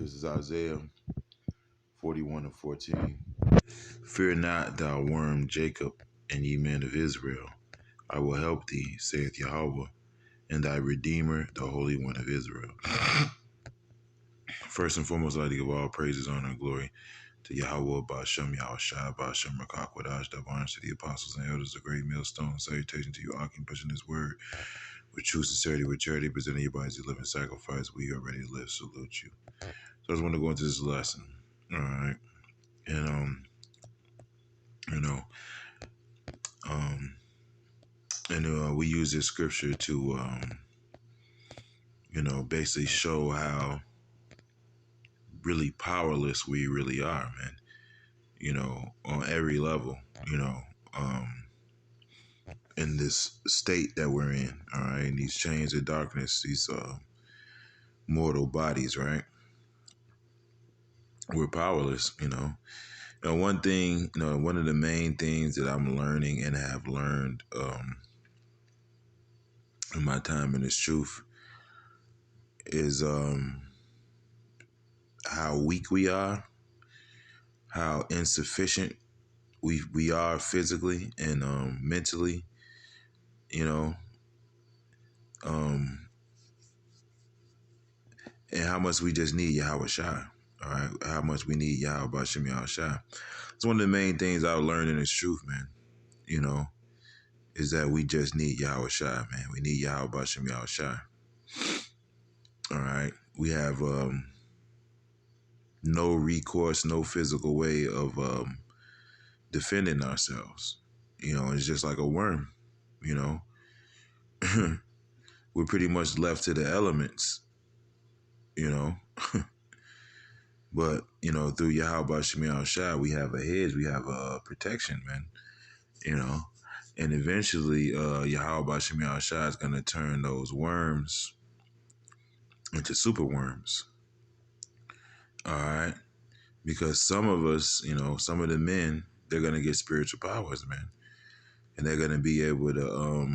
This is Isaiah 41 and 14. Fear not, thou worm Jacob, and ye men of Israel. I will help thee, saith Yahweh, and thy Redeemer, the Holy One of Israel. First and foremost, I'd like to give all praises, honor, and glory to Yahweh, Ba'ashem, Yahushua, Ba'ashem, Rakakwadash, Davarns, to the apostles and elders, the great millstone. Salutation to you, Akim, pushing this word with true sincerity, with charity, presenting your body as a living sacrifice. We are ready to live. Salute you. So I just want to go into this lesson. All right. And you know, we use this scripture to basically show how really powerless we really are, man. On every level, in this state that we're in, all right, in these chains of darkness, these mortal bodies, right? We're powerless. One thing, one of the main things that I'm learning and have learned in my time in this truth is how weak we are, how insufficient we are physically and mentally, and how much we just need Yahweh Shai. All right, how much we need Yahweh Ba'ashem Yahushua. It's one of the main things I've learned in this truth, man. Is that we just need Yahweh Shai, man. We need Yahweh Ba'ashem Yahushua. All right, we have no recourse, no physical way of defending ourselves. It's just like a worm. We're pretty much left to the elements. But through Yahweh Ba'ashem Yahushua, we have a hedge, we have a protection, man. And eventually, Yahweh Ba'ashem Yahushua is going to turn those worms into super worms. All right. Because some of us, some of the men, they're going to get spiritual powers, man. And they're going to be able to,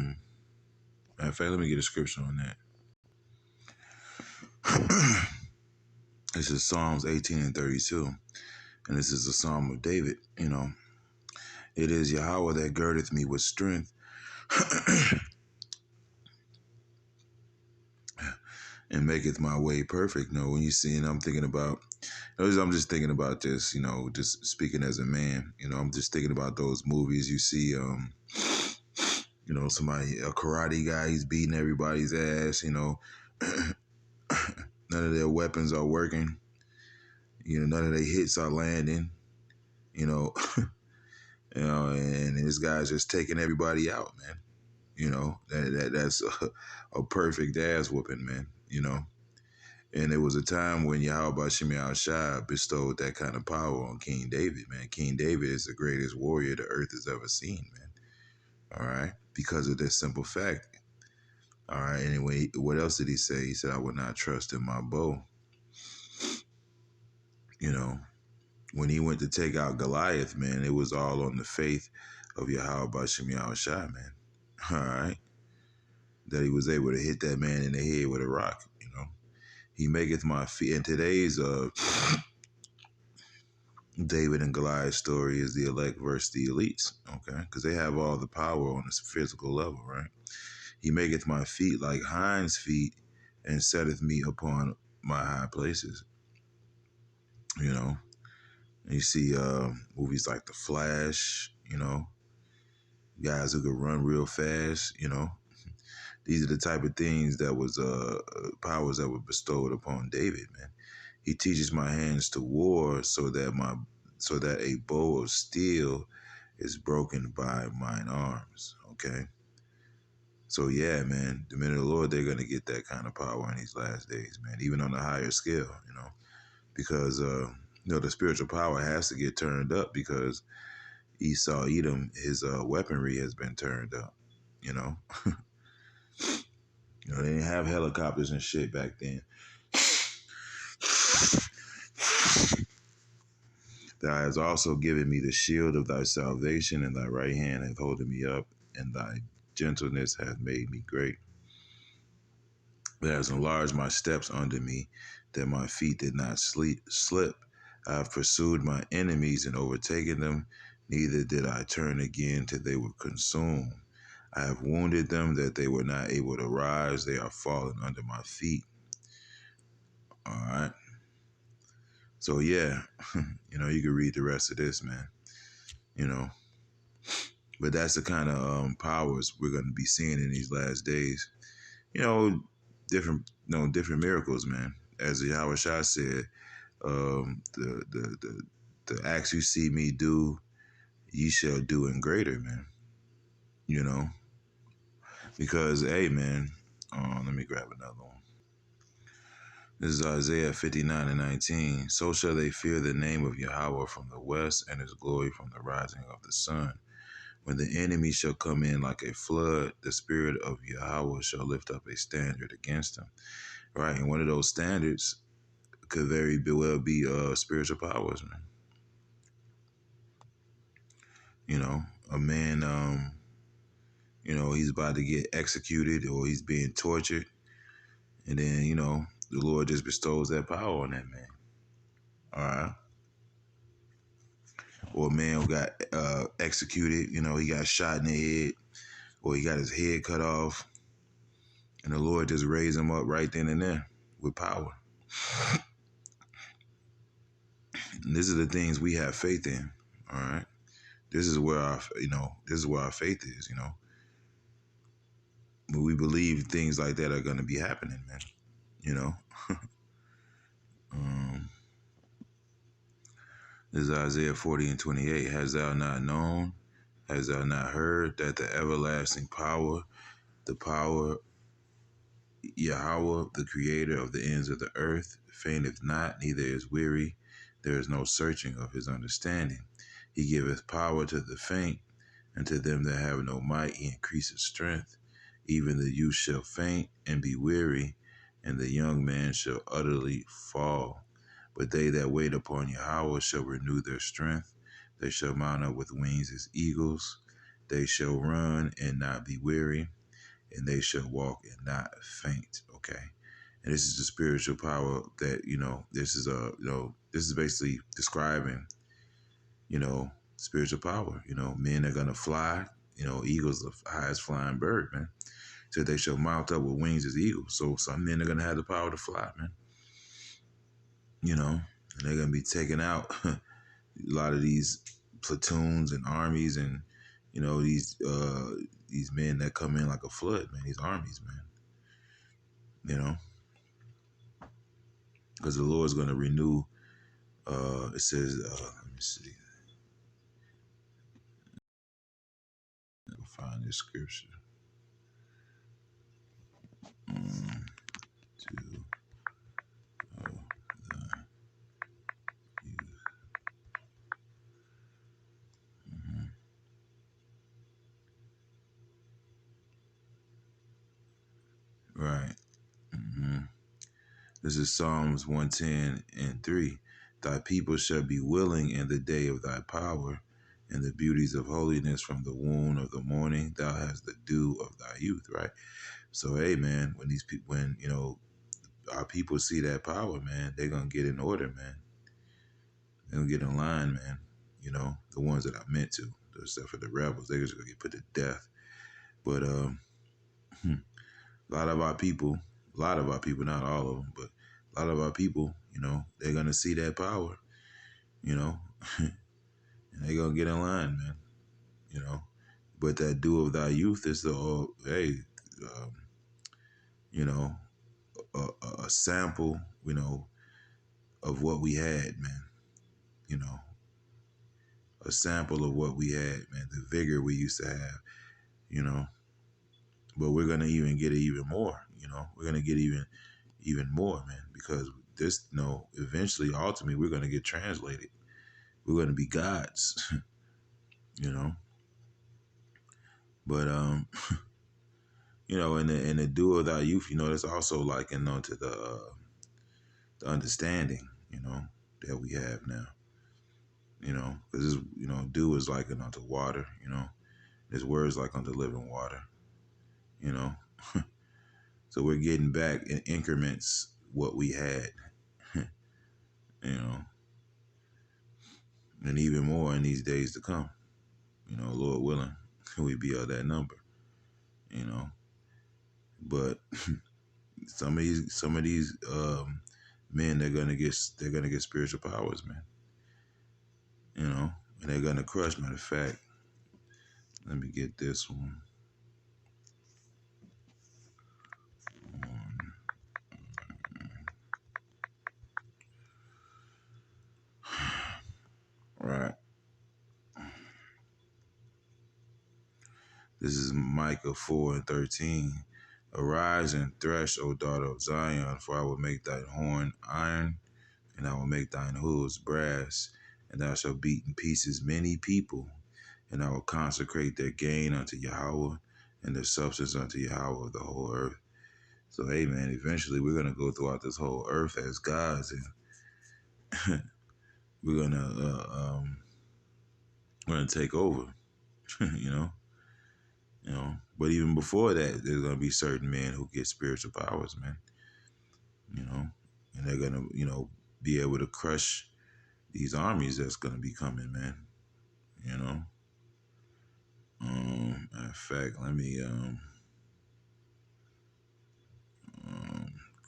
matter of fact, let me get a scripture on that. This is Psalms 18 and 32. And this is a Psalm of David, It is Yahweh that girdeth me with strength and maketh my way perfect. When you see, and I'm thinking about, I'm just thinking about this, just speaking as a man, I'm just thinking about those movies you see, somebody, a karate guy, he's beating everybody's ass, none of their weapons are working, none of their hits are landing, and this guy's just taking everybody out, man. That's a perfect ass whooping, man, And it was a time when Yahweh Ba'ashem Yahushua bestowed that kind of power on King David, man. King David is the greatest warrior the earth has ever seen, man. All right? Because of this simple fact. All right? Anyway, what else did he say? He said, I would not trust in my bow. When he went to take out Goliath, man, it was all on the faith of Yahweh Ba'ashem Yahushua, man. All right? That he was able to hit that man in the head with a rock, He maketh my feet. And today's David and Goliath story is the elect versus the elites, okay? Because they have all the power on this physical level, right? He maketh my feet like hinds' feet and setteth me upon my high places, And you see movies like The Flash, guys who could run real fast, These are the type of things that was powers that were bestowed upon David, man. He teaches my hands to war so that a bow of steel is broken by mine arms. Okay. So yeah, man, the men of the Lord, they're gonna get that kind of power in these last days, man, even on a higher scale, because the spiritual power has to get turned up because Esau Edom, his weaponry has been turned up, They didn't have helicopters and shit back then. Thou hast also given me the shield of thy salvation, and thy right hand hath holding me up, and thy gentleness hath made me great. It has enlarged my steps under me, that my feet did not slip. I have pursued my enemies and overtaken them, neither did I turn again till they were consumed. I have wounded them that they were not able to rise. They are fallen under my feet. All right. So yeah, you can read the rest of this, man. You know, but that's the kind of powers we're going to be seeing in these last days. You know, different miracles, man. As Yahweh Shah said, the acts you see me do, ye shall do in greater, man. You know, because hey, man, let me grab another one. This is Isaiah 59:19. So shall they fear the name of Yahweh from the west, and his glory from the rising of the sun. When the enemy shall come in like a flood, the spirit of Yahweh shall lift up a standard against him. Right, and one of those standards could very well be spiritual powers, man. You know, a man, he's about to get executed or he's being tortured, and then the Lord just bestows that power on that man. All right. Or a man who got executed, he got shot in the head, or he got his head cut off, and the Lord just raised him up right then and there with power. And these are the things we have faith in. All right. This is where our faith is, But we believe things like that are going to be happening, man. You know. This is Isaiah 40:28. Has thou not known? Has thou not heard that the everlasting power, the power Yahweh, the creator of the ends of the earth, fainteth not, neither is weary. There is no searching of his understanding. He giveth power to the faint, and to them that have no might he increaseth strength. Even the youth shall faint and be weary, and the young man shall utterly fall. But they that wait upon Yahweh shall renew their strength. They shall mount up with wings as eagles. They shall run and not be weary, and they shall walk and not faint. Okay. And this is the spiritual power that, this is basically describing, spiritual power. Men are gonna fly, eagles the highest flying bird, man. So they shall mount up with wings as eagles. So some men are gonna have the power to fly, man. And they're gonna be taking out a lot of these platoons and armies, and these men that come in like a flood, man. These armies, man. Because the Lord's gonna renew. It says, let me see. I'll find this scripture. To the youth. Right. This is Psalms 110:3. Thy people shall be willing in the day of thy power, and the beauties of holiness from the womb of the morning. Thou hast the dew of thy youth. Right. So, hey, man, when these people, our people see that power, man, they're gonna get in order, man. They're gonna get in line, man. The ones that I meant to, except for the rebels, they're just gonna get put to death. But a lot of our people, not all of them, but a lot of our people, they're gonna see that power, and they're gonna get in line, man. But that dew of thy youth is a sample, of what we had, man. A sample of what we had, man. The vigor we used to have, But we're gonna even get it even more, We're gonna get even more, man, because this, eventually, ultimately, we're gonna get translated. We're gonna be gods, But in the dew of thy youth, that's also likened onto the understanding, that we have now. Because this, dew is likened unto water, His word is like unto living water, So we're getting back in increments what we had, you know, and even more in these days to come. Lord willing, we be of that number, you know. But some of these men, they're gonna get spiritual powers, man. And they're gonna crush. Matter of fact, let me get this one. All right. This is Micah 4:13. Arise and thresh, O daughter of Zion, for I will make thine horn iron, and I will make thine hooves brass, and thou shalt beat in pieces many people, and I will consecrate their gain unto Yahweh, and their substance unto Yahweh of the whole earth. So, hey, man, eventually we're going to go throughout this whole earth as gods, and we're going to take over, you know. But even before that, there's gonna be certain men who get spiritual powers, man. You know, and they're gonna, be able to crush these armies that's gonna be coming, man. You know. Matter of fact, let me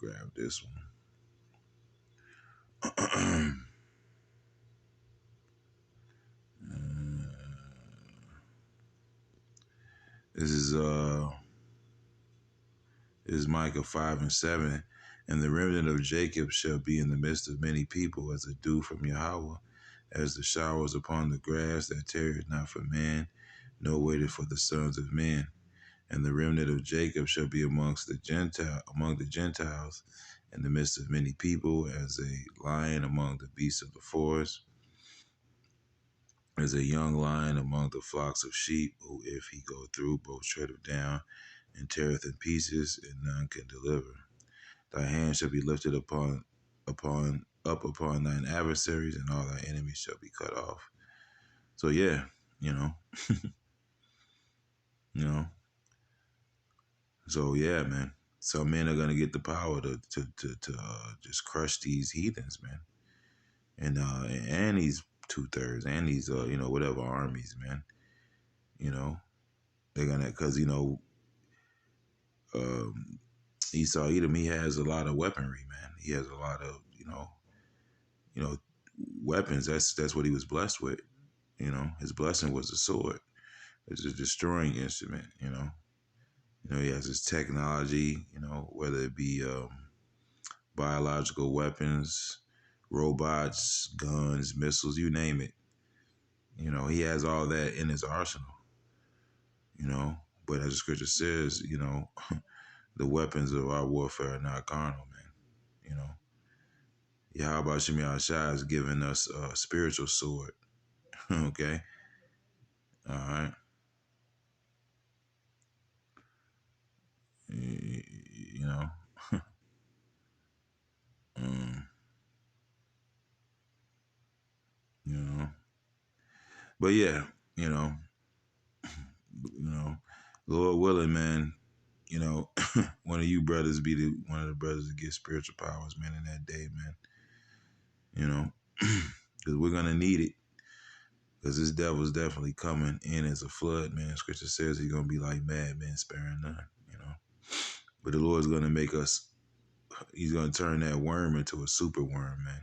grab this one. This is Micah 5:7. And the remnant of Jacob shall be in the midst of many people as a dew from Yahweh, as the showers upon the grass that tarrieth not for man, nor waited for the sons of men. And the remnant of Jacob shall be among the Gentiles, in the midst of many people, as a lion among the beasts of the forest, as a young lion among the flocks of sheep, who if he go through, both treadeth down, and teareth in pieces, and none can deliver. Thy hand shall be lifted upon thine adversaries, and all thy enemies shall be cut off. So yeah, you know, you know. So yeah, man. Some men are gonna get the power to just crush these heathens, man, and these 2/3 and these whatever armies, man. You know they're gonna because um, Esau Edom, he has a lot of weaponry, man. He has a lot of you know weapons. That's what he was blessed with. His blessing was the sword. It's a destroying instrument. He has his technology. Whether it be biological weapons, robots, guns, missiles, you name it. He has all that in his arsenal. But as the scripture says, the weapons of our warfare are not carnal, man. Yahweh Shem Shai has given us a spiritual sword. Okay? All right. You know, um, you know, but yeah, you know, you know, Lord willing, man, one of you brothers be one of the brothers to get spiritual powers, man, in that day, man. Because we're gonna need it. Because this devil's definitely coming in as a flood, man. Scripture says he's gonna be like madmen, sparing none. But the Lord's gonna make us. He's gonna turn that worm into a super worm, man.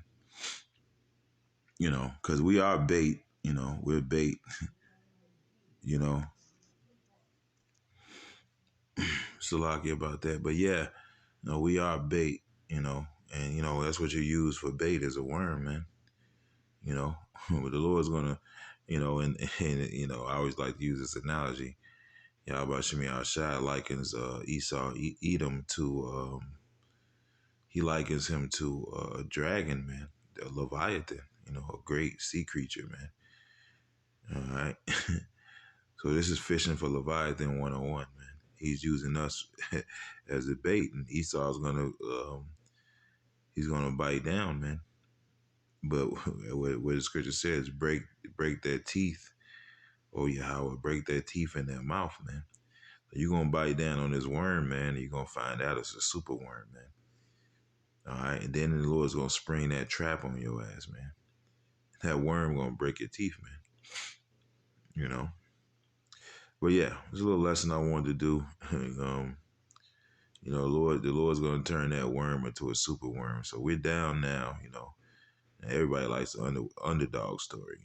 Because we are bait. We're bait. you know, Salaki about that. But yeah, we are bait. And that's what you use for bait is a worm, man. But the Lord's gonna, and I always like to use this analogy. Yahweh Shemi Shai likens Esau Edom to he likens him to a dragon, man, a leviathan, a great sea creature, man. All right. So this is fishing for Leviathan 101, man. He's using us as a bait, and Esau's he's gonna bite down, man. But what the scripture says, break their teeth, oh Yahweh, break their teeth in their mouth, man. So You gonna bite down on this worm, man, and you gonna find out it's a super worm, man. All right, and then the Lord's gonna spring that trap on your ass, man. That worm gonna break your teeth, man. You know. But yeah, it's a little lesson I wanted to do. The Lord's gonna turn that worm into a super worm. So we're down now, And everybody likes the underdog story,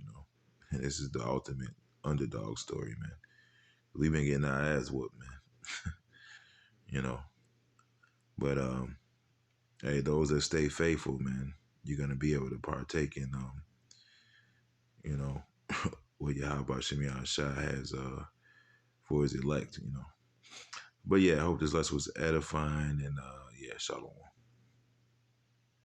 And this is the ultimate underdog story, man. We've been getting our ass whooped, man. you know. But hey, those that stay faithful, man, you're gonna be able to partake in you know, what Yahweh Shemiah Shah has for his elect, But yeah, I hope this lesson was edifying and yeah, shalom.